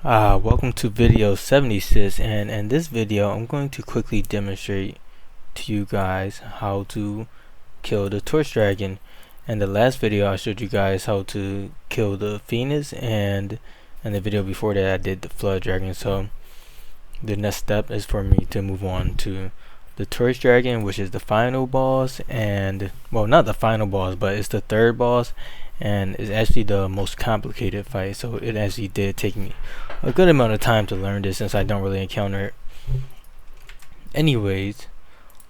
Welcome to video 76, and in this video I'm going to quickly demonstrate to you guys how to kill the Torch Dragon. In the last video I showed you guys how to kill the Phoenix, and in the video before that I did the Flood Dragon. So the next step is for me to move on to the Torch Dragon, which is the final boss, and well, not the final boss, but it's the third boss, and it's actually the most complicated fight. So it actually did take me a good amount of time to learn this, since I don't really encounter it. Anyways,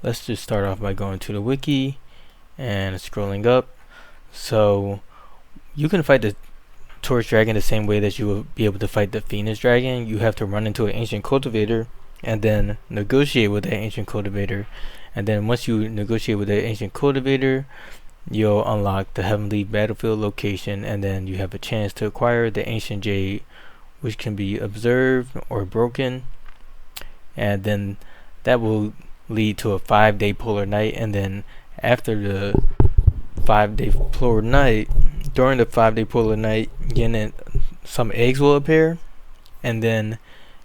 let's just start off by going to the wiki and scrolling up. So you can fight the Torch Dragon the same way that you will be able to fight the Phoenix Dragon. You have to run into an Ancient Cultivator and then negotiate with the Ancient Cultivator, and then once you negotiate with the Ancient Cultivator, you'll unlock the Heavenly Battlefield location, and then you have a chance to acquire the Ancient Jade, which can be observed or broken, and then that will lead to a 5-day polar night. And then after the 5-day polar night, during the 5-day polar night, again, some eggs will appear, and then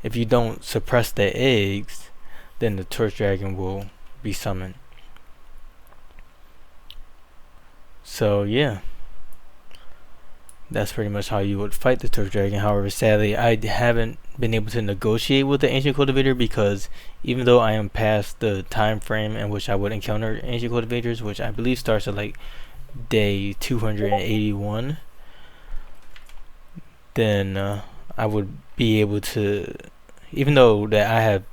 if you don't suppress the eggs, then the Torch Dragon will be summoned. So yeah, that's pretty much how you would fight the Torch Dragon. However, sadly, I haven't been able to negotiate with the Ancient Cultivator, because even though I am past the time frame in which I would encounter Ancient Cultivators, which I believe starts at like day 281, then I would be able to, even though that I have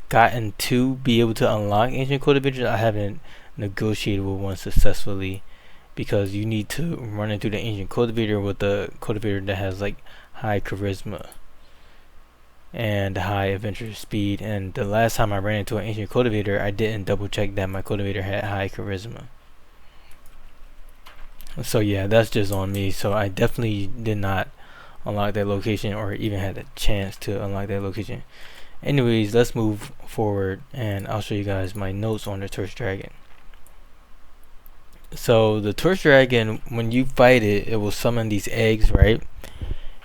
gotten to be able to unlock Ancient Cultivators, I haven't negotiated with one successfully, because you need to run into the Ancient Cultivator with the cultivator that has like high charisma and high adventure speed. And the last time I ran into an Ancient Cultivator, I didn't double check that my cultivator had high charisma. So yeah, that's just on me. So I definitely did not unlock that location, or even had a chance to unlock that location. Anyways, let's move forward and I'll show you guys my notes on the Torch Dragon. So the Torch Dragon, when you fight it, it will summon these eggs, right?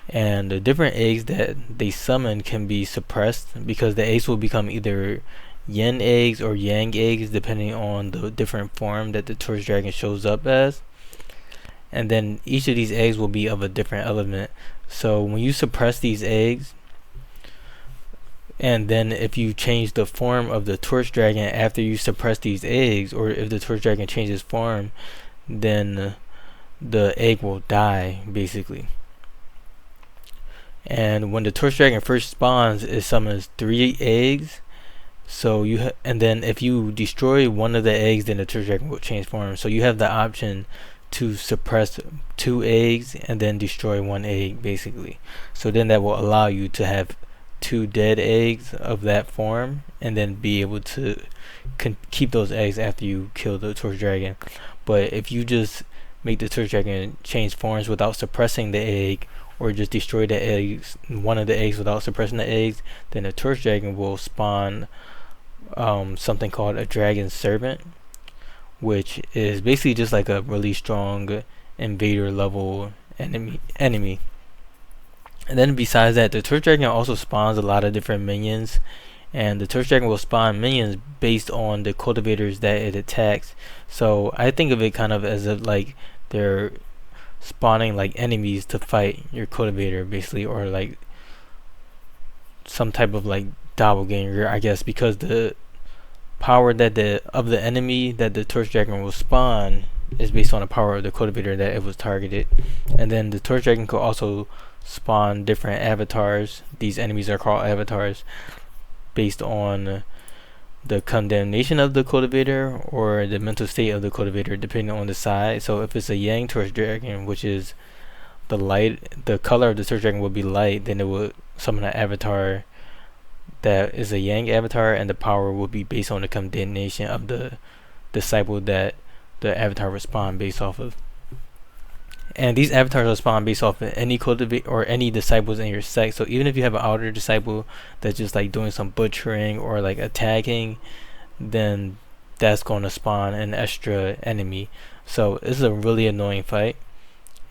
And the different eggs that they summon can be suppressed, because the eggs will become either yin eggs or yang eggs, depending on the different form that the Torch Dragon shows up as. And then each of these eggs will be of a different element. So when you suppress these eggs, and then if you change the form of the Torch Dragon after you suppress these eggs, or if the Torch Dragon changes form, then the egg will die, basically. And when the Torch Dragon first spawns, it summons 3 eggs. So and then if you destroy one of the eggs, then the Torch Dragon will change form. So you have the option to suppress 2 eggs and then destroy 1 egg, basically. So then that will allow you to have 2 dead eggs of that form, and then be able to keep those eggs after you kill the Torch Dragon. But if you just make the Torch Dragon change forms without suppressing the egg, or just destroy the eggs, one of the eggs, without suppressing the eggs, then the Torch Dragon will spawn something called a Dragon Servant, which is basically just like a really strong invader level enemy. And then besides that, the Torch Dragon also spawns a lot of different minions, and the Torch Dragon will spawn minions based on the cultivators that it attacks. So I think of it kind of as if like they're spawning like enemies to fight your cultivator, basically, or like some type of like doppelganger, I guess, because the power that of the enemy that the Torch Dragon will spawn is based on the power of the cultivator that it was targeted. And then the Torch Dragon could also spawn different avatars. These enemies are called avatars, based on the condemnation of the cultivator or the mental state of the cultivator, depending on the side. So if it's a Yang Torch Dragon, which is the light, the color of the Torch Dragon will be light, then it will summon an avatar that is a Yang avatar, and the power will be based on the condemnation of the disciple that the avatar will spawn based off of. And these avatars will spawn based off of any cultivate or any disciples in your sect. So even if you have an outer disciple that's just like doing some butchering or like attacking, then that's going to spawn an extra enemy. So this is a really annoying fight,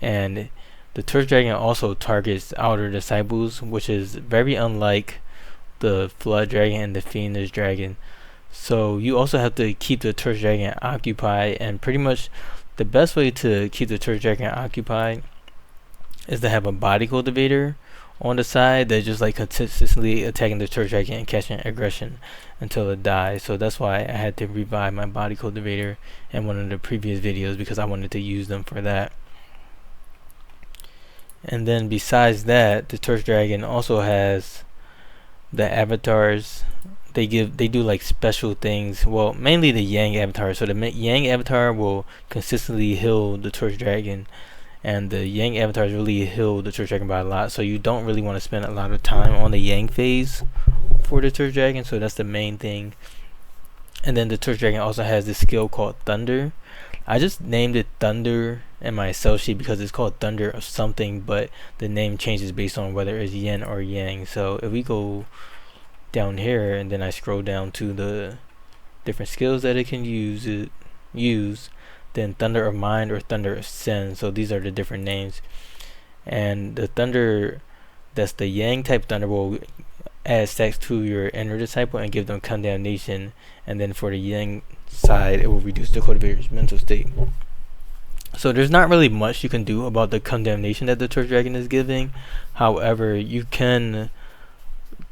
and the Torch Dragon also targets outer disciples, which is very unlike the Flood Dragon and the Fiendish Dragon. So you also have to keep the Torch Dragon occupied, and pretty much the best way to keep the Torch Dragon occupied is to have a Body Cultivator on the side that's just like consistently attacking the Torch Dragon and catching aggression until it dies. So that's why I had to revive my Body Cultivator in one of the previous videos, because I wanted to use them for that. And then besides that, the Torch Dragon also has the avatars. They do like special things. Well, mainly the Yang avatar. So the Yang avatar will consistently heal the Torch Dragon, and the Yang avatars really heal the Torch Dragon by a lot. So you don't really want to spend a lot of time on the Yang phase for the Torch Dragon. So that's the main thing. And then the Torch Dragon also has this skill called Thunder. I just named it Thunder in my cell sheet because it's called Thunder of something, but the name changes based on whether it's Yin or Yang. So if we go down here and then I scroll down to the different skills that it can use, then Thunder of Mind or Thunder of Sin. So these are the different names. And the Thunder, that's the Yang type Thunder, will add stacks to your inner disciple and give them condemnation. And then for the Yang side, it will reduce the cultivator's mental state. So there's not really much you can do about the condemnation that the Torch Dragon is giving. However, you can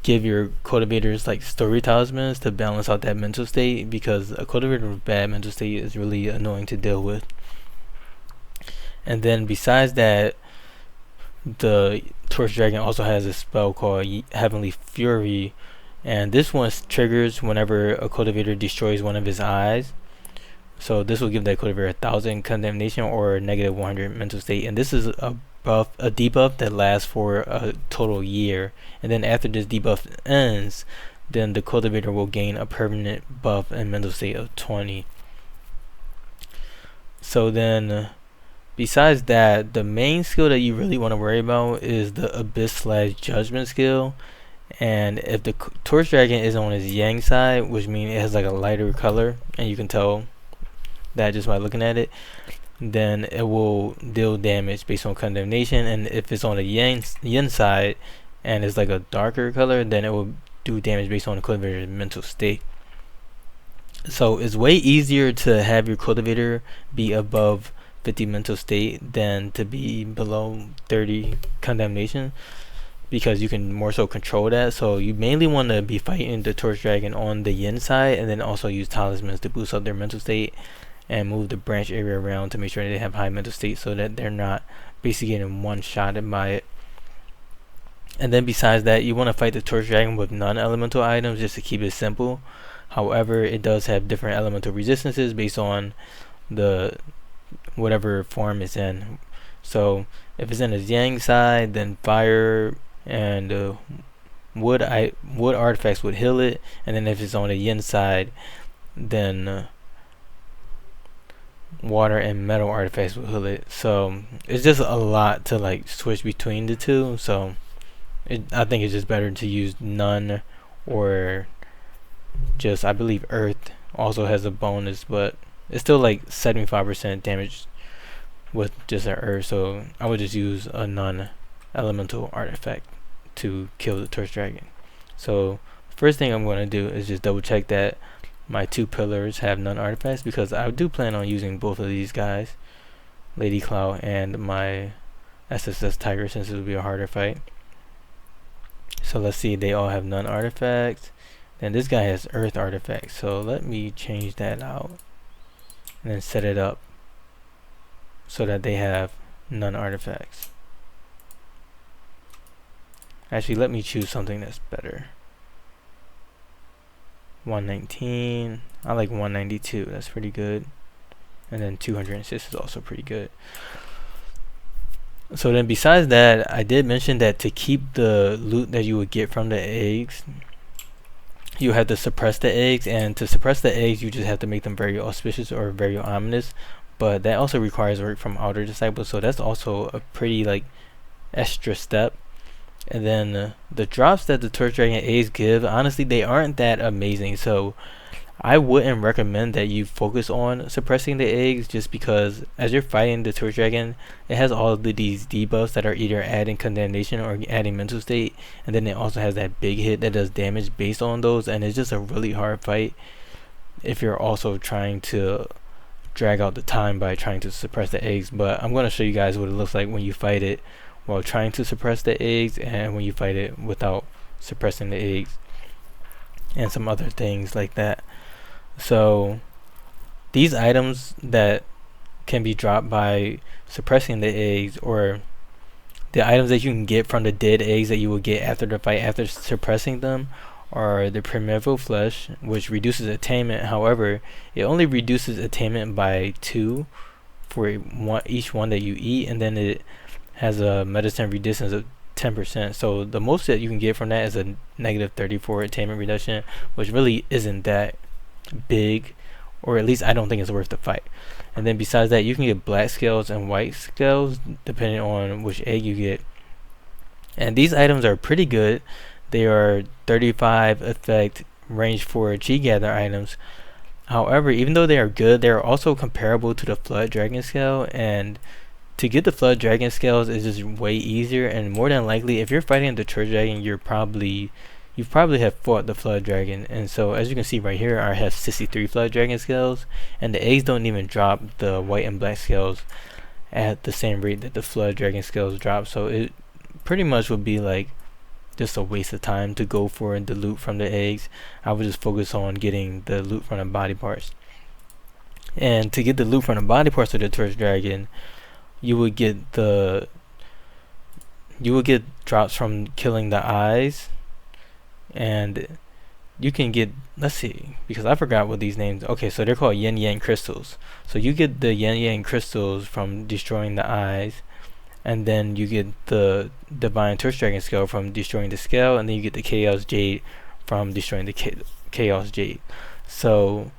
give your cultivators like story talismans to balance out that mental state, because a cultivator with bad mental state is really annoying to deal with. And then besides that, the Torch Dragon also has a spell called Heavenly Fury, and this one triggers whenever a cultivator destroys one of his eyes. So this will give that cultivator 1,000 condemnation or negative 100 mental state, and this is a debuff that lasts for a total year. And then after this debuff ends, then the cultivator will gain a permanent buff and mental state of 20. So then besides that, the main skill that you really want to worry about is the Abyss/Judgment skill. And if the Torch Dragon is on his Yang side, which means it has like a lighter color, and you can tell that just by looking at it, then it will deal damage based on condemnation. And if it's on the Yin side and it's like a darker color, then it will do damage based on the cultivator's mental state. So it's way easier to have your cultivator be above 50 mental state than to be below 30 condemnation, because you can more so control that. So you mainly want to be fighting the Torch Dragon on the Yin side, and then also use talismans to boost up their mental state and move the branch area around to make sure they have high mental state, so that they're not basically getting one-shotted by it. And then besides that, you want to fight the Torch Dragon with non-elemental items just to keep it simple. However, it does have different elemental resistances based on the whatever form it's in. So if it's in his Yang side, then fire and wood artifacts would heal it, and then if it's on the Yin side, then water and metal artifacts will heal it. So it's just a lot to like switch between the two. So I think it's just better to use none, or just, I believe Earth also has a bonus, but it's still like 75% damage with just an Earth. So I would just use a non-elemental artifact to kill the Torch Dragon. So first thing I'm going to do is just double check that my two pillars have none artifacts, because I do plan on using both of these guys, Lady Cloud and my SSS Tiger, since it will be a harder fight. So let's see, they all have none artifacts. Then this guy has earth artifacts, so let me change that out and then set it up so that they have none artifacts. Actually, let me choose something that's better. 119. I like 192. That's pretty good. And then 206 is also pretty good. So then besides that, I did mention that to keep the loot that you would get from the eggs, you have to suppress the eggs. And to suppress the eggs, you just have to make them very auspicious or very ominous. But that also requires work from outer disciples. So that's also a pretty like extra step. And then the drops that the Torch Dragon eggs give, honestly, they aren't that amazing. So I wouldn't recommend that you focus on suppressing the eggs, just because as you're fighting the Torch Dragon, it has all of these debuffs that are either adding condemnation or adding mental state, and then it also has that big hit that does damage based on those, and it's just a really hard fight if you're also trying to drag out the time by trying to suppress the eggs. But I'm going to show you guys what it looks like when you fight it while trying to suppress the eggs, and when you fight it without suppressing the eggs, and some other things like that. So these items that can be dropped by suppressing the eggs, or the items that you can get from the dead eggs that you will get after the fight after suppressing them, are the primeval flesh, which reduces attainment. However, it only reduces attainment by 2 for each one that you eat, and then it has a medicine resistance of 10%. So the most that you can get from that is a negative 34 attainment reduction, which really isn't that big, or at least I don't think it's worth the fight. And then besides that, you can get black scales and white scales depending on which egg you get, and these items are pretty good. They are 35 effect range for chi gather items. However, even though they are good, they are also comparable to the Flood Dragon Scale, and to get the Flood Dragon Scales is just way easier, and more than likely if you're fighting the Torch Dragon, you probably have fought the Flood Dragon. And so as you can see right here, I have 63 Flood Dragon Scales, and the eggs don't even drop the white and black scales at the same rate that the Flood Dragon Scales drop, so it pretty much would be like just a waste of time to go for the loot from the eggs. I would just focus on getting the loot from the body parts. And to get the loot from the body parts of the Torch Dragon, you would get drops from killing the eyes, and you can get, let's see, because I forgot what these names. Okay, so they're called Yin Yang crystals. So you get the Yin Yang crystals from destroying the eyes, and then you get the Divine Torch Dragon Scale from destroying the scale, and then you get the Chaos Jade from destroying the Chaos Jade. So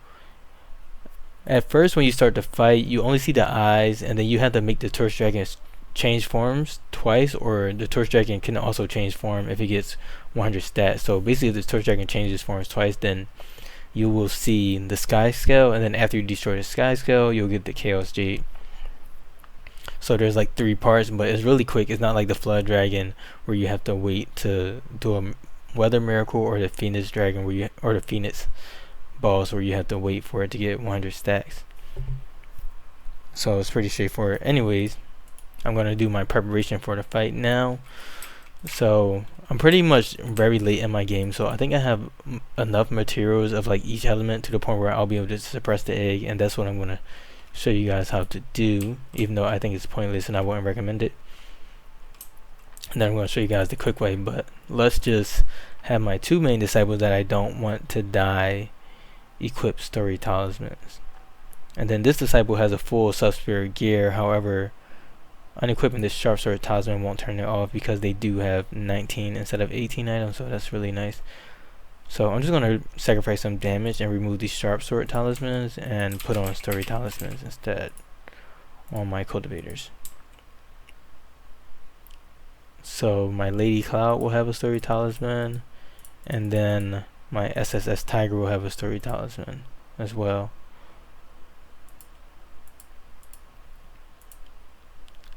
at first when you start to fight, you only see the eyes, and then you have to make the Torch Dragon change forms twice, or the Torch Dragon can also change form if it gets 100 stats. So basically if the Torch Dragon changes forms twice, then you will see the Sky Scale, and then after you destroy the Sky Scale, you'll get the Chaos Jade. So there's like 3 parts, but it's really quick. It's not like the Flood Dragon where you have to wait to do a Weather Miracle, or the Phoenix Dragon or the Phoenix boss where you have to wait for it to get 100 stacks. So it's pretty straightforward. Anyways, I'm going to do my preparation for the fight now. So I'm pretty much very late in my game, so I think I have enough materials of like each element to the point where I'll be able to suppress the egg, and that's what I'm going to show you guys how to do, even though I think it's pointless and I wouldn't recommend it. And then I'm going to show you guys the quick way, but let's just have my 2 main disciples that I don't want to die equip story talismans. And then this disciple has a full sub-spirit gear. However, unequipping this sharp sword talisman won't turn it off because they do have 19 instead of 18 items, so that's really nice. So I'm just going to sacrifice some damage and remove these sharp sword talismans and put on story talismans instead on my cultivators. So my Lady Cloud will have a story talisman, and then my SSS Tiger will have a story talisman as well.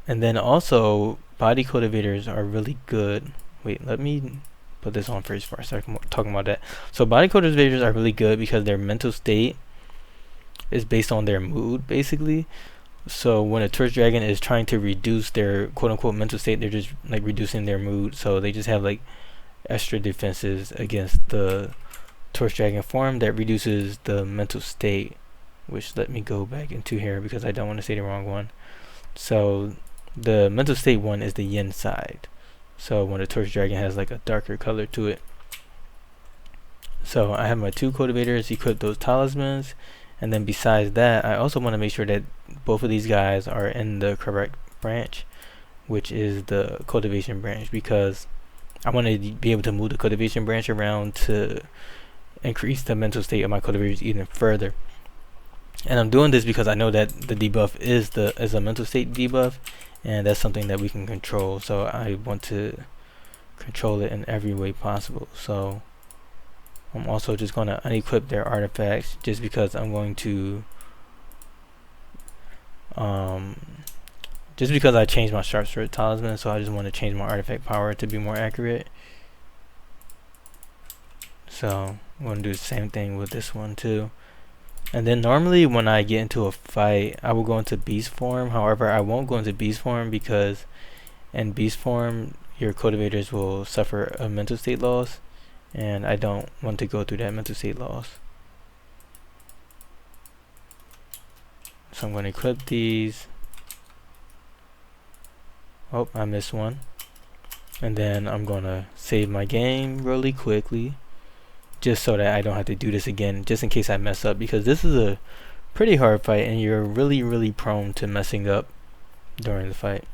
And then also body cultivators are really good. Wait, let me put this on first before I start talking about that. So body cultivators are really good because their mental state is based on their mood, basically. So when a Torch Dragon is trying to reduce their quote-unquote mental state, they're just like reducing their mood. So they just have like extra defenses against the Torch Dragon form that reduces the mental state, which let me go back into here because I don't want to say the wrong one. So the mental state one is the yin side. So when the Torch Dragon has like a darker color to it. So I have my 2 cultivators equip those talismans, and then besides that, I also want to make sure that both of these guys are in the correct branch, which is the Cultivation Branch, because I want to be able to move the Cultivation Branch around to increase the mental state of my cultivators even further. And I'm doing this because I know that the debuff is a mental state debuff, and that's something that we can control. So I want to control it in every way possible. So I'm also just going to unequip their artifacts just because I'm going to just because I changed my sharp sword talisman, so I just want to change my artifact power to be more accurate. So I'm going to do the same thing with this one too. And then normally when I get into a fight, I will go into beast form. However, I won't go into beast form because in beast form your cultivators will suffer a mental state loss, and I don't want to go through that mental state loss. So I'm going to equip these. Oh, I missed one. And then I'm going to save my game really quickly, just so that I don't have to do this again, just in case I mess up, because this is a pretty hard fight and you're really prone to messing up during the fight.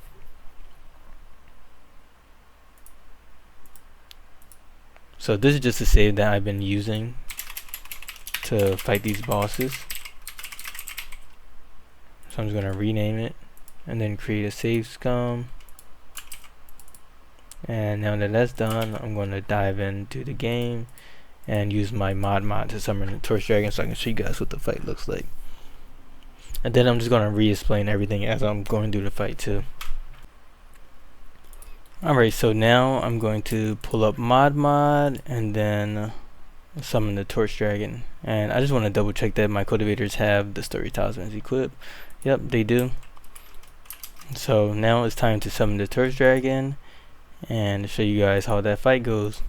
So this is just a save that I've been using to fight these bosses. So I'm just going to rename it and then create a save scum. And now that that's done, I'm going to dive into the game and use my ModMod to summon the Torch Dragon so I can show you guys what the fight looks like. And then I'm just going to re-explain everything as I'm going through the fight too. Alright, so now I'm going to pull up ModMod and then summon the Torch Dragon. And I just want to double check that my cultivators have the story talismans equipped. Yep, they do. So now it's time to summon the Torch Dragon and show you guys how that fight goes.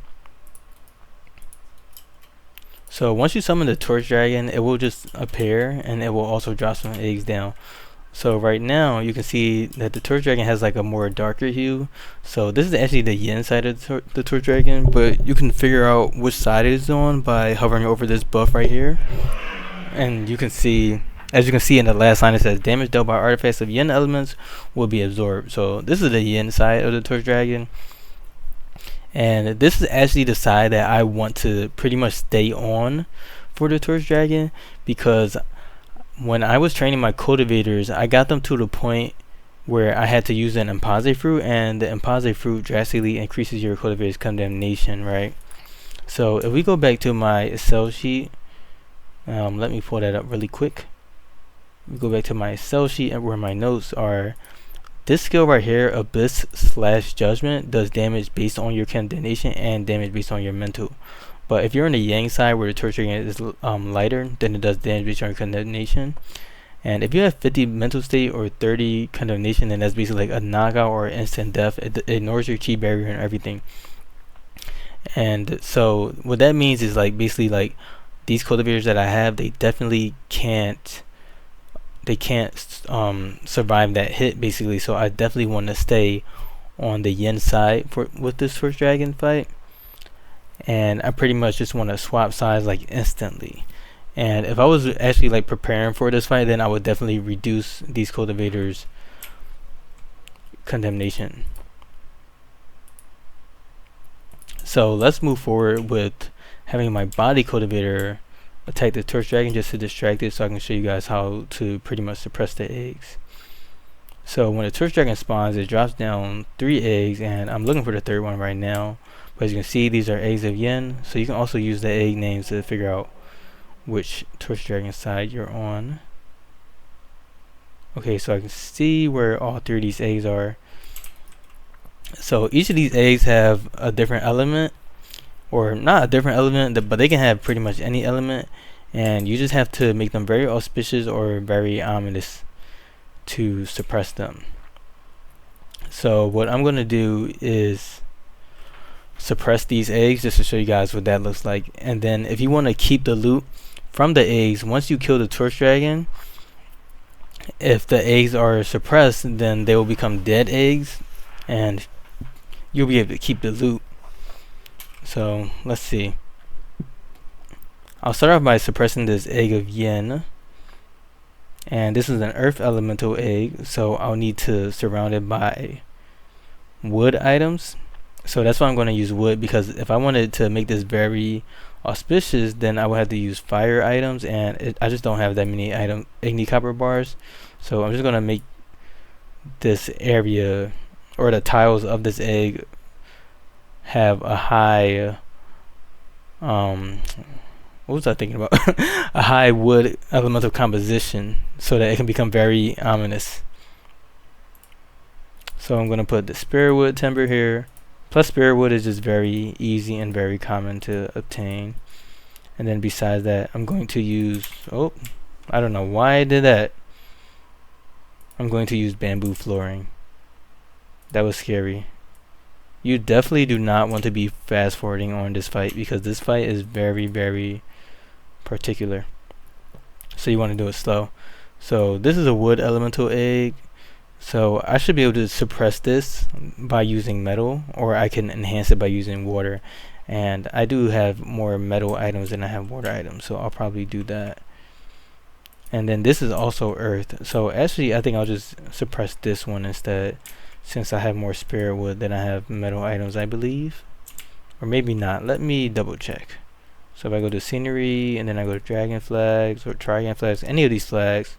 So once you summon the Torch Dragon, it will just appear and it will also drop some eggs down. So right now you can see that the Torch Dragon has like a more darker hue. So this is actually the yin side of the Torch Dragon, but you can figure out which side it is on by hovering over this buff right here. And you can see, as you can see in the last line, it says damage dealt by artifacts of yin elements will be absorbed. So this is the yin side of the Torch Dragon. And this is actually the side that I want to pretty much stay on for the Torch Dragon, because when I was training my cultivators, I got them to the point where I had to use an Impasse fruit, and the Impasse fruit drastically increases your cultivator's condemnation, right? So if we go back to my Excel sheet, let me pull that up really quick. We go back to my Excel sheet and where my notes are. This skill right here, Abyss/Judgment, does damage based on your condemnation and damage based on your mental. But if you're on the yang side where the Torch Dragon is lighter, then it does damage based on your condemnation. And if you have 50 mental state or 30 condemnation, then that's basically like a knockout or instant death. It ignores your chi barrier and everything. And so what that means is like basically like these cultivators that I have, they definitely can't survive that hit basically. So I definitely want to stay on the yin side with this Torch Dragon fight, and I pretty much just want to swap sides like instantly. And if I was actually like preparing for this fight, then I would definitely reduce these cultivators condemnation. So let's move forward with having my Body Cultivator attack the Torch Dragon just to distract it, so I can show you guys how to pretty much suppress the eggs. So when the Torch Dragon spawns, it drops down 3 eggs, and I'm looking for the third one right now. But as you can see, these are eggs of yin, so you can also use the egg names to figure out which Torch Dragon side you're on. Okay, so I can see where all 3 of these eggs are. So each of these eggs have a different element, or not a different element, but they can have pretty much any element, and you just have to make them very auspicious or very ominous to suppress them. So what I'm going to do is suppress these eggs just to show you guys what that looks like. And then if you want to keep the loot from the eggs, once you kill the Torch Dragon, if the eggs are suppressed, then they will become dead eggs and you'll be able to keep the loot. So let's see. I'll start off by suppressing this egg of yin, and this is an earth elemental egg, so I'll need to surround it by wood items. So that's why I'm going to use wood, because if I wanted to make this very auspicious, then I would have to use fire items, and I just don't have that many igni copper bars. So I'm just going to make this area, or the tiles of this egg, have a high what was I thinking about? A high wood elemental composition so that it can become very ominous. So I'm gonna put the spirit wood timber here. Plus spirit wood is just very easy and very common to obtain. And then besides that, I'm going to use, oh, I don't know why I did that. I'm going to use bamboo flooring. That was scary. You definitely do not want to be fast forwarding on this fight because this fight is very, very particular. So you want to do it slow. So this is a wood elemental egg. So I should be able to suppress this by using metal, or I can enhance it by using water. And I do have more metal items than I have water items, so I'll probably do that. And then this is also earth. So actually I think I'll just suppress this one instead, since I have more spirit wood than I have metal items, I believe. Or maybe not. Let me double check. So if I go to scenery and then I go to dragon flags or trigon flags, any of these flags,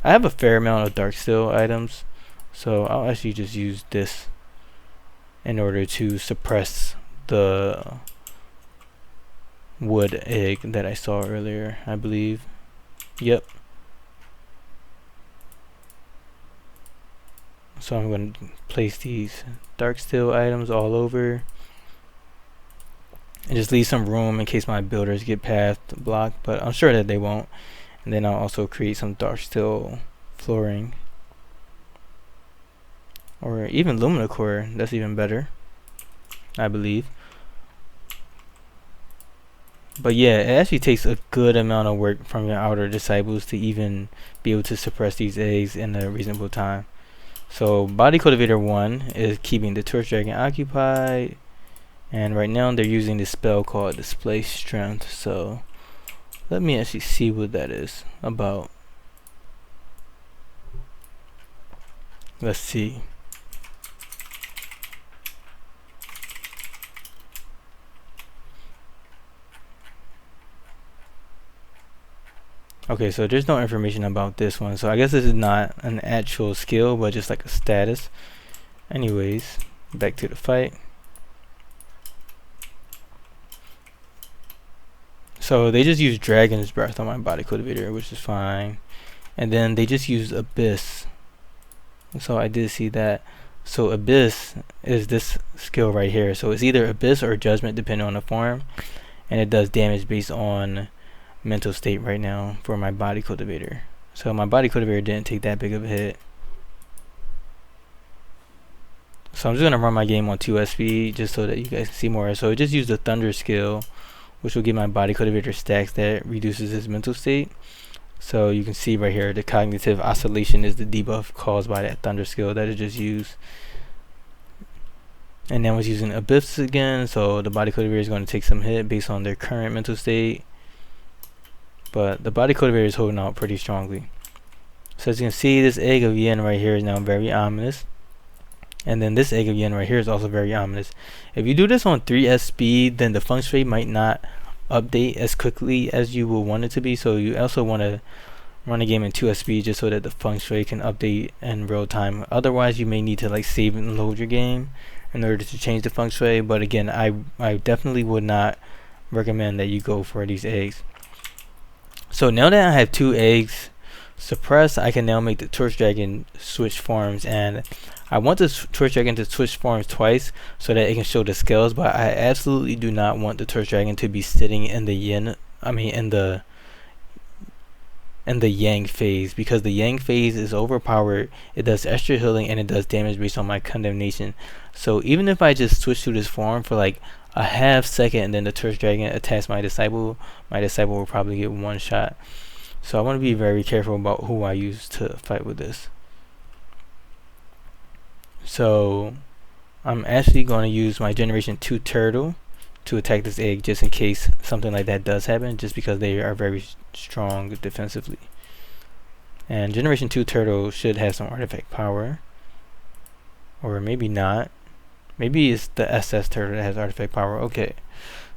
I have a fair amount of dark steel items. So I'll actually just use this in order to suppress the wood egg that I saw earlier, I believe. Yep. So I'm going to place these dark steel items all over and just leave some room in case my builders get past the block, but I'm sure that they won't. And then I'll also create some dark steel flooring, or even luminicore. That's even better, I believe. But yeah, it actually takes a good amount of work from your outer disciples to even be able to suppress these eggs in a reasonable time. So Body Cultivator 1 is keeping the Torch Dragon occupied, and right now they're using this spell called Display Strength. So let me actually see what that is about. Let's see. Okay, so there's no information about this one, so I guess this is not an actual skill, but just like a status. Anyways, back to the fight. So they just use Dragon's Breath on my Body Cultivator, which is fine. And then they just use Abyss. So I did see that. So Abyss is this skill right here. So it's either Abyss or Judgment depending on the form. And it does damage based on mental state right now for my Body Cultivator. So my Body Cultivator didn't take that big of a hit. So I'm just gonna run my game on 2S speed just so that you guys can see more. So it just used the Thunder skill, which will give my Body Cultivator stacks that reduces his mental state. So you can see right here the cognitive oscillation is the debuff caused by that Thunder skill that it just used. And then was using Abyss again, so the Body Cultivator is going to take some hit based on their current mental state. But the Body Cultivator is holding out pretty strongly. So as you can see, this egg of Yin right here is now very ominous. And then this egg of Yin right here is also very ominous. If you do this on 3S speed, then the feng shui might not update as quickly as you will want it to be. So you also want to run a game in 2S speed just so that the feng shui can update in real time. Otherwise, you may need to like save and load your game in order to change the feng shui. But again, I definitely would not recommend that you go for these eggs. So now that I have 2 eggs suppressed, I can now make the Torch Dragon switch forms, and I want the Torch Dragon to switch forms twice so that it can show the scales, but I absolutely do not want the Torch Dragon to be sitting in the yin, in the yang phase, because the yang phase is overpowered. It does extra healing and it does damage based on my condemnation. So even if I just switch to this form for like a half second and then the Torch Dragon attacks my disciple will probably get one shot. So I want to be very careful about who I use to fight with this. So I'm actually going to use my Generation 2 turtle to attack this egg just in case something like that does happen, just because they are very strong defensively. And Generation 2 turtle should have some artifact power, or maybe not. Maybe it's the SS turtle that has artifact power. Okay,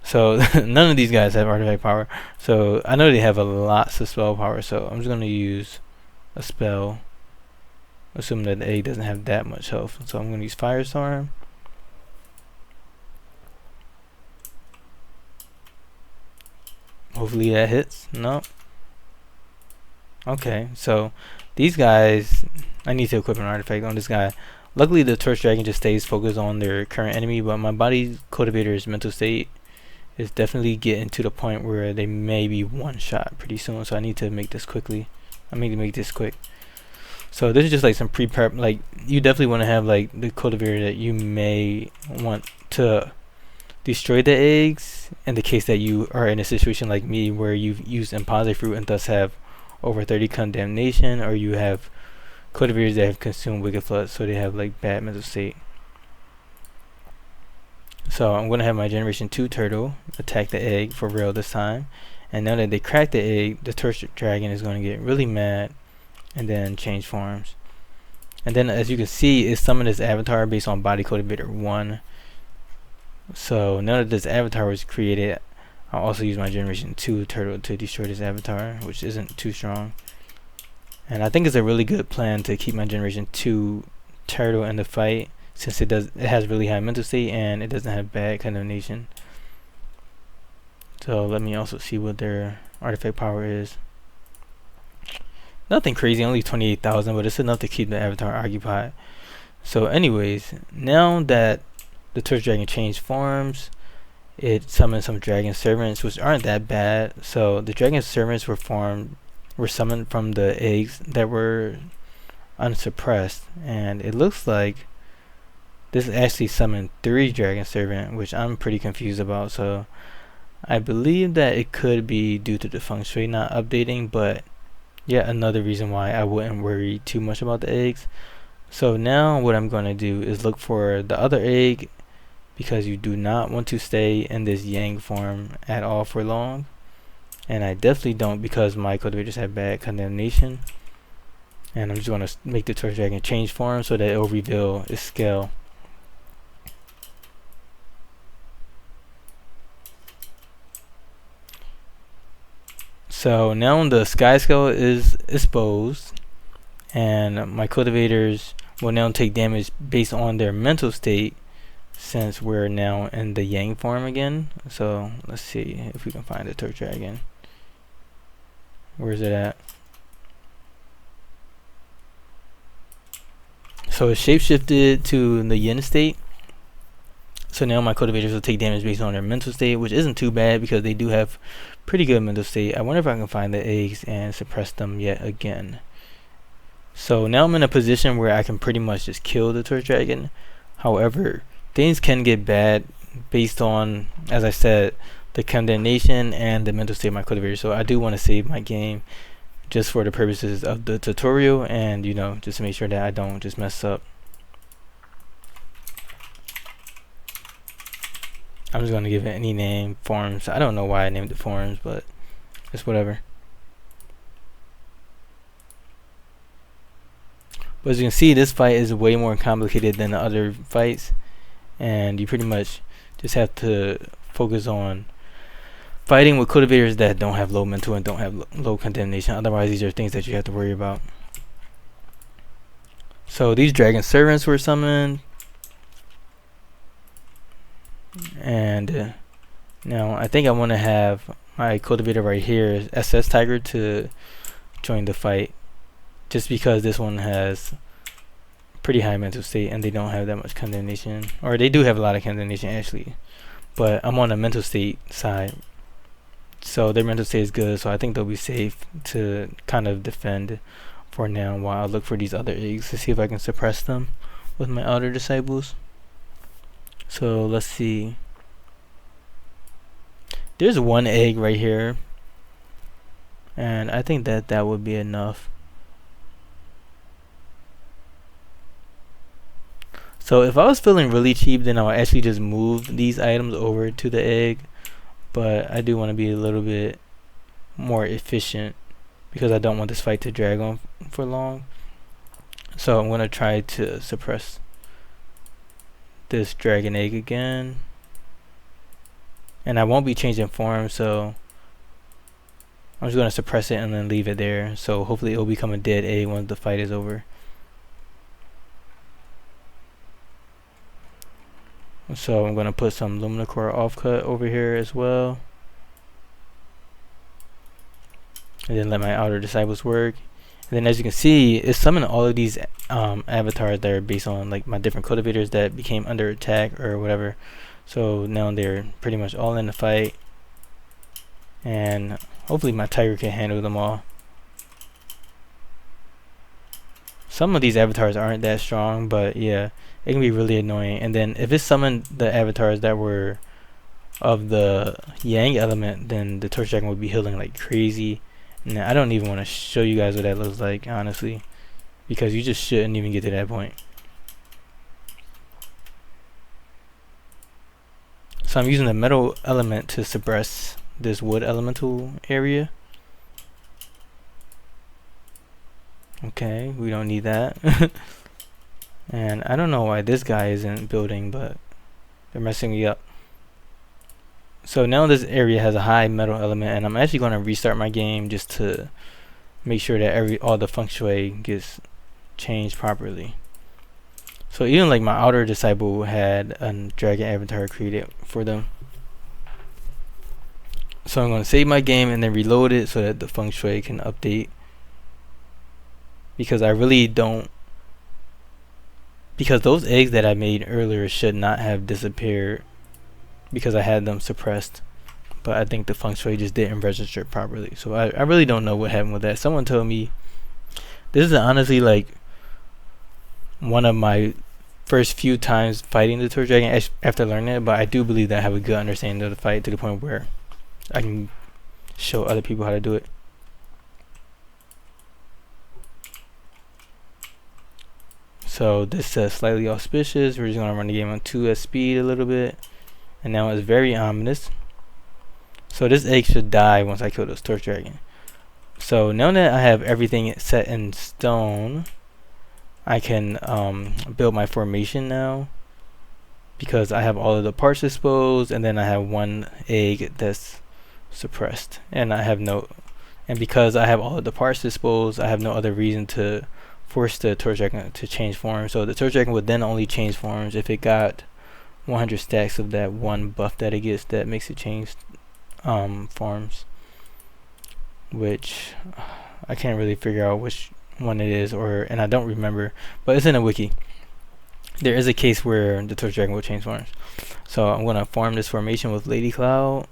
so none of these guys have artifact power, so I know they have a lot of spell power, so I'm just going to use a spell, assuming that the egg doesn't have that much health. So I'm going to use Firestorm. Hopefully that hits. No. Okay, so these guys, I need to equip an artifact on this guy. Luckily the Torch Dragon just stays focused on their current enemy, but my Body Cultivator's mental state is definitely getting to the point where they may be one shot pretty soon, so I need to make this quickly. I need to make this quick. So this is just like some pre-prep. Like, you definitely want to have like the cultivator that you may want to destroy the eggs in the case that you are in a situation like me where you've used impostor fruit and thus have over 30 condemnation, or you have cultivators that have consumed wicked flood, so they have like bad mental state. So I'm gonna have my generation 2 turtle attack the egg for real this time, and now that they crack the egg, the Torch Dragon is gonna get really mad and then change forms. And then as you can see, it summoned this avatar based on Body Cultivator 1. So now that this avatar was created, I'll also use my generation 2 turtle to destroy this avatar, which isn't too strong. And I think it's a really good plan to keep my generation 2 turtle in the fight, since it has really high mental state and it doesn't have bad condemnation. So let me also see what their artifact power is. Nothing crazy, only 28,000, but it's enough to keep the avatar occupied. So anyways, now that the Torch Dragon changed forms, it summoned some dragon servants, which aren't that bad. So the dragon servants were summoned from the eggs that were unsuppressed, and it looks like this actually summoned 3 dragon servant, which I'm pretty confused about. So I believe that it could be due to the feng shui not updating, but yet another reason why I wouldn't worry too much about the eggs. So now what I'm going to do is look for the other egg, because you do not want to stay in this yang form at all for long. And I definitely don't, because my cultivators have bad condemnation. And I'm just going to make the Torch Dragon change form so that it will reveal its scale. So now the sky scale is exposed, and my cultivators will now take damage based on their mental state, since we're now in the yang form again. So let's see if we can find the Torch Dragon. Where is it at? So it shapeshifted to the yin state. So now my cultivators will take damage based on their mental state, which isn't too bad because they do have pretty good mental state. I wonder if I can find the eggs and suppress them yet again. So now I'm in a position where I can pretty much just kill the Torch Dragon. However, things can get bad based on, as I said, the condemnation and the mental state of my cultivator. So I do want to save my game just for the purposes of the tutorial, and you know, just to make sure that I don't just mess up. I'm just gonna give it any name, forms. I don't know why I named it forms, but it's whatever. But as you can see, this fight is way more complicated than the other fights, and you pretty much just have to focus on fighting with cultivators that don't have low mental and don't have low condemnation. Otherwise, these are things that you have to worry about. So these dragon servants were summoned, and now I think I want to have my cultivator right here, SS Tiger, to join the fight, just because this one has pretty high mental state and they don't have that much condemnation, or they do have a lot of condemnation actually, but I'm on the mental state side, so their mental state is good, so I think they'll be safe to kind of defend for now while I look for these other eggs to see if I can suppress them with my outer disciples. So let's see, there's one egg right here, and I think that that would be enough. So if I was feeling really cheap, then I would actually just move these items over to the egg, but I do want to be a little bit more efficient because I don't want this fight to drag on for long. So I'm going to try to suppress this dragon egg again, and I won't be changing form, so I'm just going to suppress it and then leave it there, so hopefully it will become a dead egg once the fight is over. So I'm going to put some Lumina Core offcut over here as well. and then let my outer disciples work. And then as you can see, it's summoning all of these avatars that are based on like my different cultivators that became under attack or whatever. So now they're pretty much all in the fight, and hopefully my tiger can handle them all. Some of these avatars aren't that strong, but yeah, it can be really annoying. And then if it summoned the avatars that were of the yang element, then the Torch Dragon would be healing like crazy. And I don't even want to show you guys what that looks like, honestly, because you just shouldn't even get to that point. So I'm using the metal element to suppress this wood elemental area. Okay, we don't need that. And I don't know why this guy isn't building, but they're messing me up. So now this area has a high metal element, and I'm actually going to restart my game just to make sure that all the feng shui gets changed properly. So even like my outer disciple had a dragon avatar created for them. So I'm going to save my game and then reload it so that the feng shui can update. Because I really don't, because those eggs that I made earlier should not have disappeared because I had them suppressed, but I think the feng shui just didn't register properly. So I really don't know what happened with that. Someone told me, this is honestly like one of my first few times fighting the Torch Dragon after learning it, but I do believe that I have a good understanding of the fight to the point where I can show other people how to do it. So this says slightly auspicious. We're just going to run the game on 2s speed a little bit. And now it's very ominous. So this egg should die once I kill this Torch Dragon. So now that I have everything set in stone, I can build my formation now. Because I have all of the parts exposed, and then I have one egg that's suppressed. And because I have all of the parts exposed, I have no other reason to force the Torch Dragon to change form. So the Torch Dragon would then only change forms if it got 100 stacks of that one buff that it gets that makes it change forms, which I can't really figure out which one it is, and I don't remember, but it's in a wiki. There is a case where the Torch Dragon will change forms. So I'm going to form this formation with Lady Cloud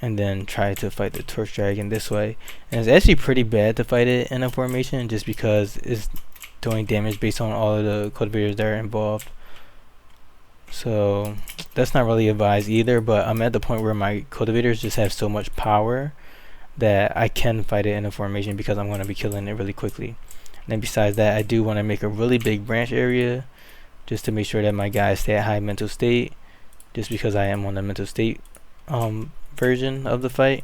and then try to fight the Torch Dragon this way. And it's actually pretty bad to fight it in a formation just because it's doing damage based on all of the cultivators that are involved. So that's not really advised either, but I'm at the point where my cultivators just have so much power that I can fight it in a formation because I'm going to be killing it really quickly. And then besides that, I do want to make a really big branch area just to make sure that my guys stay at high mental state, just because I am on the mental state version of the fight.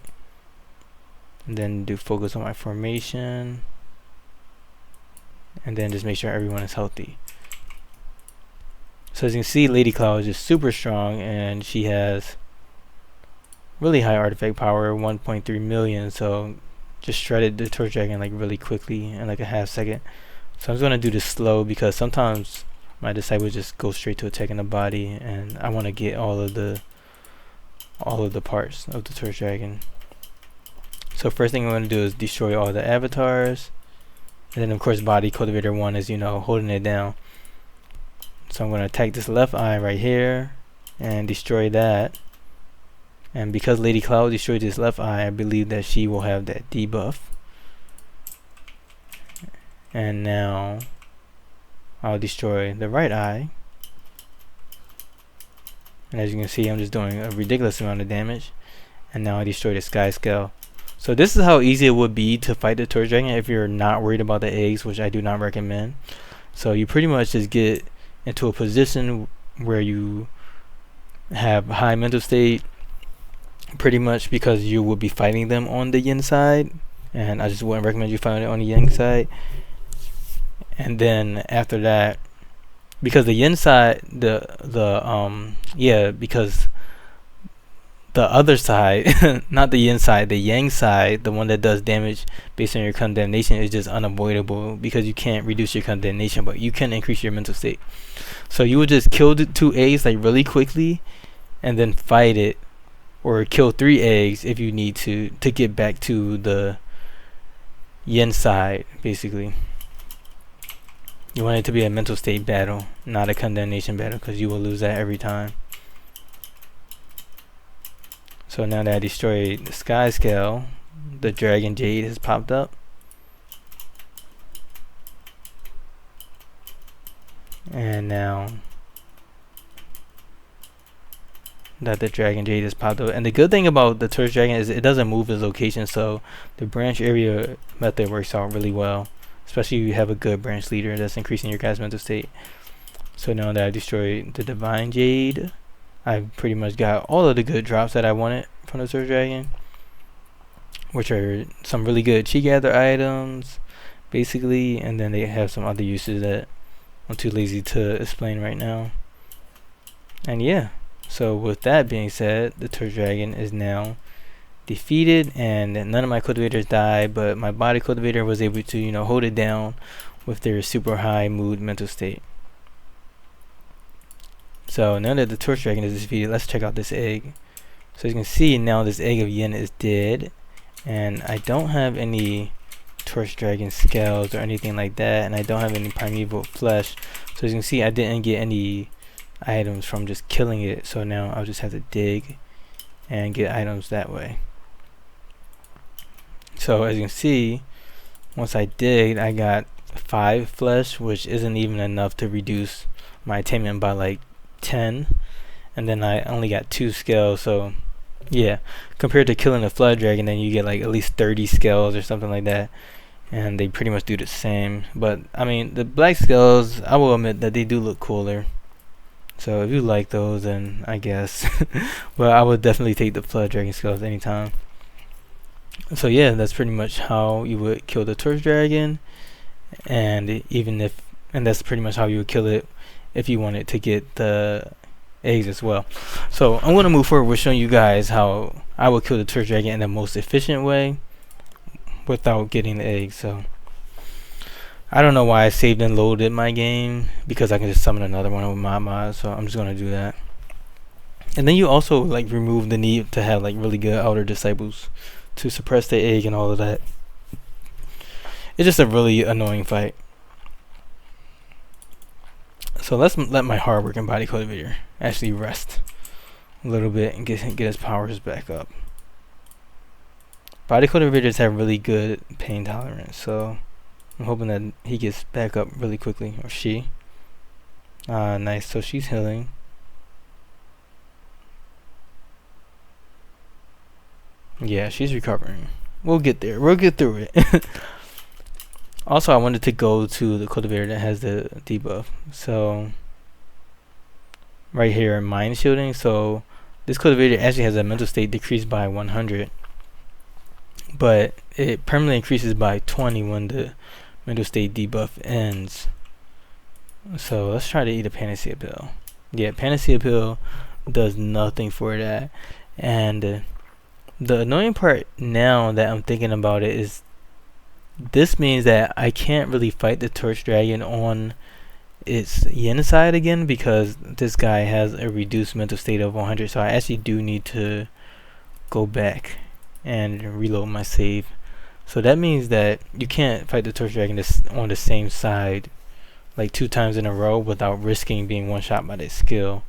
And then do focus on my formation, and then just make sure everyone is healthy. So as you can see, Lady Cloud is just super strong, and she has really high artifact power, 1.3 million. So just shredded the Torch Dragon like really quickly in like a half second. So I'm just gonna do this slow because sometimes my disciples just go straight to attacking the body, and I want to get all of the parts of the Torch Dragon. So first thing I'm going to do is destroy all the avatars, and then of course Body Cultivator 1 is, you know, holding it down. So I'm going to attack this left eye right here and destroy that. And because Lady Cloud destroyed this left eye, I believe that she will have that debuff. And now I'll destroy the right eye. And as you can see, I'm just doing a ridiculous amount of damage. And now I destroy the sky scale. So this is how easy it would be to fight the Torch Dragon if you're not worried about the eggs, which I do not recommend. So you pretty much just get into a position where you have high mental state, pretty much because you will be fighting them on the yin side, and I just wouldn't recommend you fighting it on the yang side. And then after that, because the yin side, because the other side, not the yin side, the yang side, the one that does damage based on your condemnation, is just unavoidable because you can't reduce your condemnation, but you can increase your mental state. So you would just kill the two A's like really quickly and then fight it or kill 3 eggs if you need to get back to the yin side. Basically, you want it to be a mental state battle, not a condemnation battle, because you will lose that every time. So now that I destroyed the sky scale, the dragon jade has popped up. And now that the dragon jade has popped up, and the good thing about the torch dragon is it doesn't move its location, so the branch area method works out really well, especially if you have a good branch leader that's increasing your guys' mental state. So now that I destroyed the divine jade, I've pretty much got all of the good drops that I wanted from the torch dragon, which are some really good chi gather items basically, and then they have some other uses that I'm too lazy to explain right now. And yeah, so with that being said, the torch dragon is now defeated, and none of my cultivators died, but my body cultivator was able to hold it down with their super high mood mental state. So now that the torch dragon is defeated, let's check out this egg. So as you can see, now this egg of yin is dead, and I don't have any torch dragon scales or anything like that, and I don't have any primeval flesh. So as you can see, I didn't get any items from just killing it, so now I'll just have to dig and get items that way. So as you can see, once I digged, I got 5 flesh, which isn't even enough to reduce my attainment by like 10, and then I only got 2 scales. So yeah, compared to killing a flood dragon, then you get like at least 30 scales or something like that, and they pretty much do the same. But I mean, the black scales, I will admit that they do look cooler, so if you like those, then I guess but I would definitely take the flood dragon scales anytime. So yeah, that's pretty much how you would kill the torch dragon, and that's pretty much how you would kill it if you wanted to get the eggs as well. So I'm going to move forward with showing you guys how I would kill the torch dragon in the most efficient way without getting the eggs. So I don't know why I saved and loaded my game, because I can just summon another one with ModMod, so I'm just going to do that. And then you also like remove the need to have like really good outer disciples to suppress the egg and all of that. It's just a really annoying fight. So let's let my hardworking body cultivator actually rest a little bit and get his powers back up. Body cultivators have really good pain tolerance, so I'm hoping that he gets back up really quickly, or she. Nice, so she's healing. Yeah, she's recovering. We'll get there. We'll get through it. Also, I wanted to go to the cultivator that has the debuff. So right here, mind shielding. So this cultivator actually has a mental state decreased by 100, but it permanently increases by 20 when the mental state debuff ends. So let's try to eat a panacea pill. Yeah, panacea pill does nothing for that. And the annoying part now that I'm thinking about it is this means that I can't really fight the torch dragon on its yin side again, because this guy has a reduced mental state of 100. So I actually do need to go back and reload my save. So that means that you can't fight the torch dragon on the same side like 2 times in a row without risking being one shot by that skill,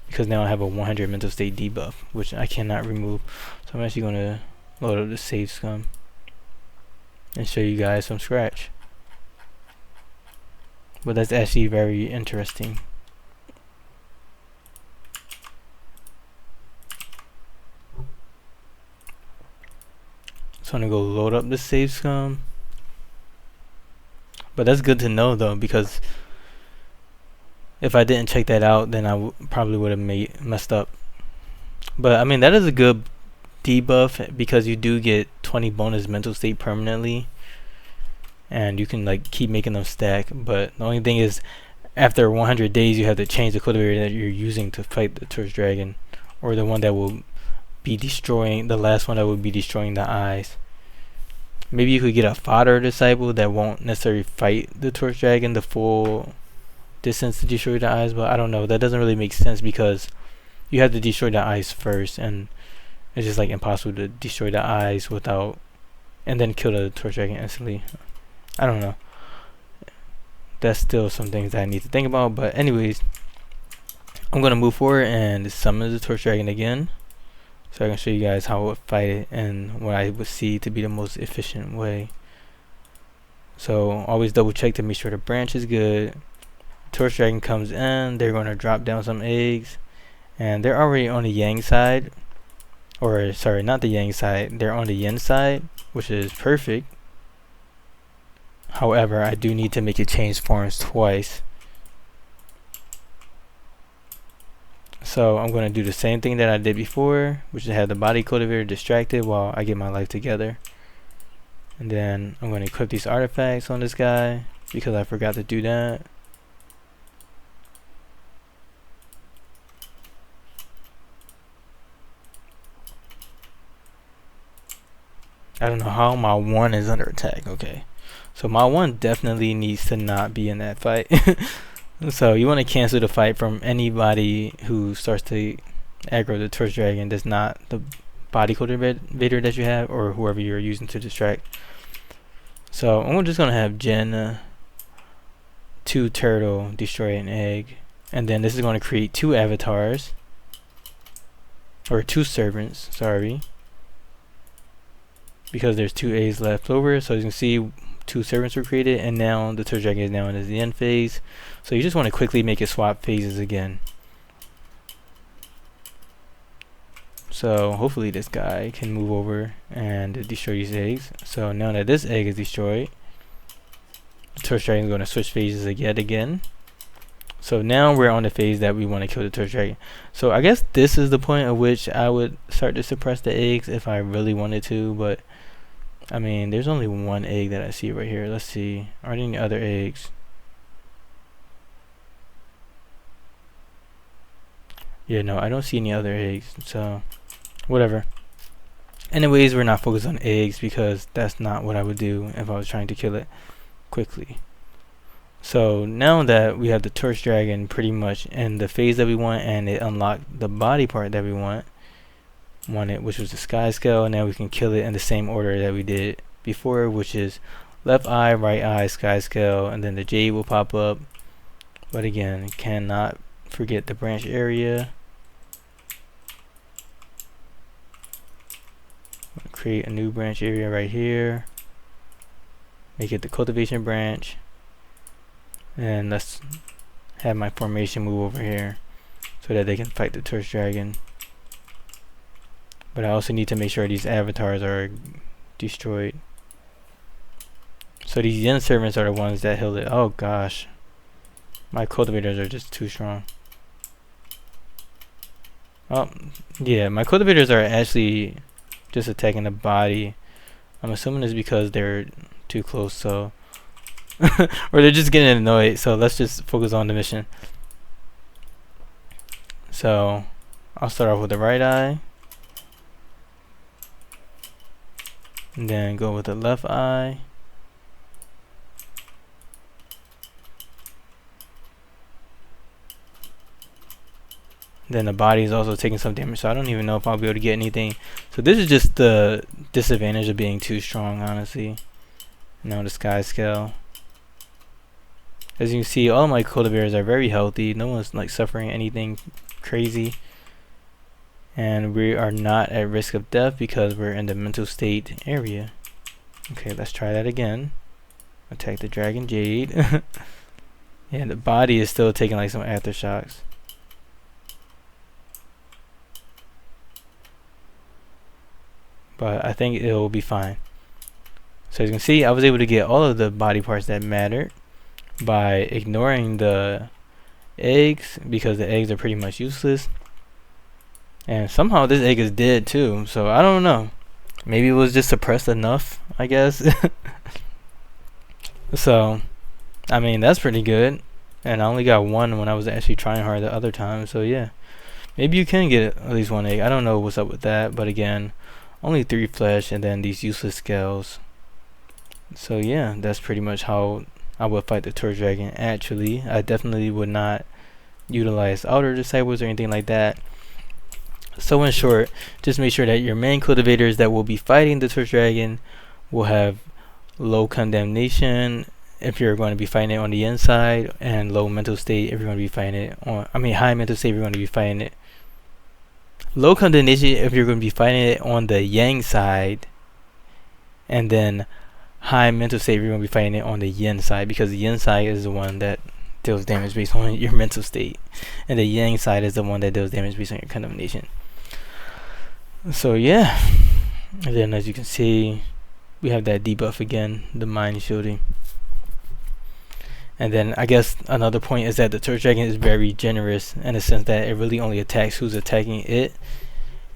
because now I have a 100 mental state debuff, which I cannot remove. So I'm actually going to load up the save scum and show you guys from scratch. But that's actually very interesting. So I'm gonna go load up the save scum. But that's good to know though, because if I didn't check that out, then I probably would have messed up. But I mean, that is a good debuff, because you do get 20 bonus mental state permanently, and you can like keep making them stack. But the only thing is, after 100 days you have to change the cultivator that you're using to fight the torch dragon, or the one that will be destroying, the last one that will be destroying the eyes. Maybe you could get a fodder disciple that won't necessarily fight the torch dragon the full distance to destroy the eyes, but I don't know, that doesn't really make sense, because you have to destroy the eyes first, and it's just like impossible to destroy the eyes without, and then kill the torch dragon instantly. I don't know. That's still some things that I need to think about. But anyways, I'm gonna move forward and summon the torch dragon again, so I can show you guys how I would fight it and what I would see to be the most efficient way. So always double check to make sure the branch is good. Torch dragon comes in, they're going to drop down some eggs, and they're already on the yang side, or sorry, not the yang side, they're on the yin side, which is perfect. However, I do need to make it change forms twice. So I'm going to do the same thing that I did before, which is have the body cultivator distracted while I get my life together. And then I'm going to equip these artifacts on this guy because I forgot to do that. I don't know how my 1 is under attack. Okay, so my 1 definitely needs to not be in that fight. So you want to cancel the fight from anybody who starts to aggro the torch dragon that's not the body cultivator that you have, or whoever you're using to distract. So I'm just gonna have Jen 2 turtle destroy an egg, and then this is going to create 2 avatars, or 2 servants, sorry, because there's 2 eggs left over. So you can see 2 servants were created, and now the torch dragon is now in the end phase. So you just want to quickly make it swap phases again. So hopefully this guy can move over and destroy these eggs. So now that this egg is destroyed, the torch dragon is going to switch phases yet again. So now we're on the phase that we want to kill the torch dragon. So I guess this is the point at which I would start to suppress the eggs if I really wanted to, but I mean, there's only 1 egg that I see right here. Let's see, are there any other eggs? Yeah, no, I don't see any other eggs, so whatever. Anyways, we're not focused on eggs because that's not what I would do if I was trying to kill it quickly. So now that we have the torch dragon pretty much in the phase that we want, and it unlocked the body part that we wanted, which was the sky scale, and now we can kill it in the same order that we did before, which is left eye, right eye, sky scale, and then the jade will pop up. But again, cannot forget the branch area. Create a new branch area right here, make it the cultivation branch, and let's have my formation move over here so that they can fight the torch dragon. But I also need to make sure these avatars are destroyed. So these yin servants are the ones that heal it. Oh gosh, my cultivators are just too strong. Oh yeah, my cultivators are actually just attacking the body. I'm assuming it's because they're too close, so or they're just getting annoyed. So let's just focus on the mission. So I'll start off with the right eye, and then go with the left eye. Then the body is also taking some damage, so I don't even know if I'll be able to get anything. So this is just the disadvantage of being too strong, honestly. Now the sky scale. As you can see, all my cultivators are very healthy. No one's like suffering anything crazy. And we are not at risk of death because we're in the mental state area. Okay, let's try that again. Attack the dragon jade. Yeah, the body is still taking like some aftershocks. But I think it will be fine. So as you can see, I was able to get all of the body parts that mattered by ignoring the eggs, because the eggs are pretty much useless. And somehow this egg is dead too, so I don't know. Maybe it was just suppressed enough, I guess. So, I mean, that's pretty good. And I only got 1 when I was actually trying hard the other time, so yeah. Maybe you can get at least 1 egg. I don't know what's up with that, but again, only 3 flesh and then these useless scales. So yeah, that's pretty much how I would fight the torch dragon. Actually, I definitely would not utilize outer disciples or anything like that. So in short, just make sure that your main cultivators that will be fighting the Torch Dragon will have low condemnation if you're going to be fighting it on the inside, and low mental state if you're going to be fighting it on, high mental state if you're going to be fighting it. Low condemnation if you're going to be fighting it on the yang side, and then high mental state if you're going to be fighting it on the yin side, because the yin side is the one that deals damage based on your mental state, and the yang side is the one that deals damage based on your condemnation. So yeah, and then as you can see, we have that debuff again, the mind shielding. And then I guess another point is that the Torch Dragon is very generous in the sense that it really only attacks who's attacking it,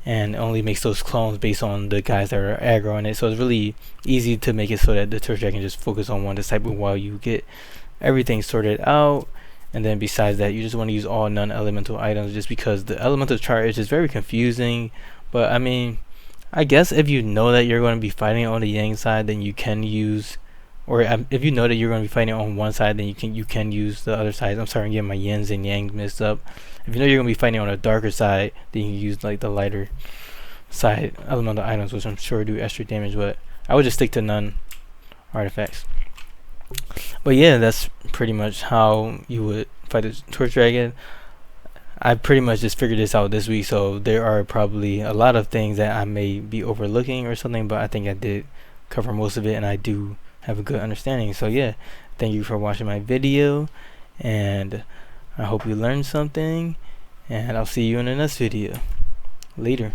and only makes those clones based on the guys that are aggro on it. So it's really easy to make it so that the Torch Dragon just focus on one disciple while you get everything sorted out. And then besides that, you just want to use all non-elemental items, just because the elemental chart is just very confusing. But I mean, I guess if you know that you're going to be fighting on the yang side, then you can use, or if you know that you're going to be fighting on one side, then you can use the other side. I'm sorry, I'm getting my yins and yangs mixed up. If you know you're going to be fighting on a darker side, then you can use like the lighter side elemental items, which I'm sure do extra damage, but I would just stick to none artifacts. But yeah, that's pretty much how you would fight the Torch Dragon. I pretty much just figured this out this week, so there are probably a lot of things that I may be overlooking or something, but I think I did cover most of it, and I do have a good understanding. So yeah, thank you for watching my video, and I hope you learned something, and I'll see you in the next video. Later.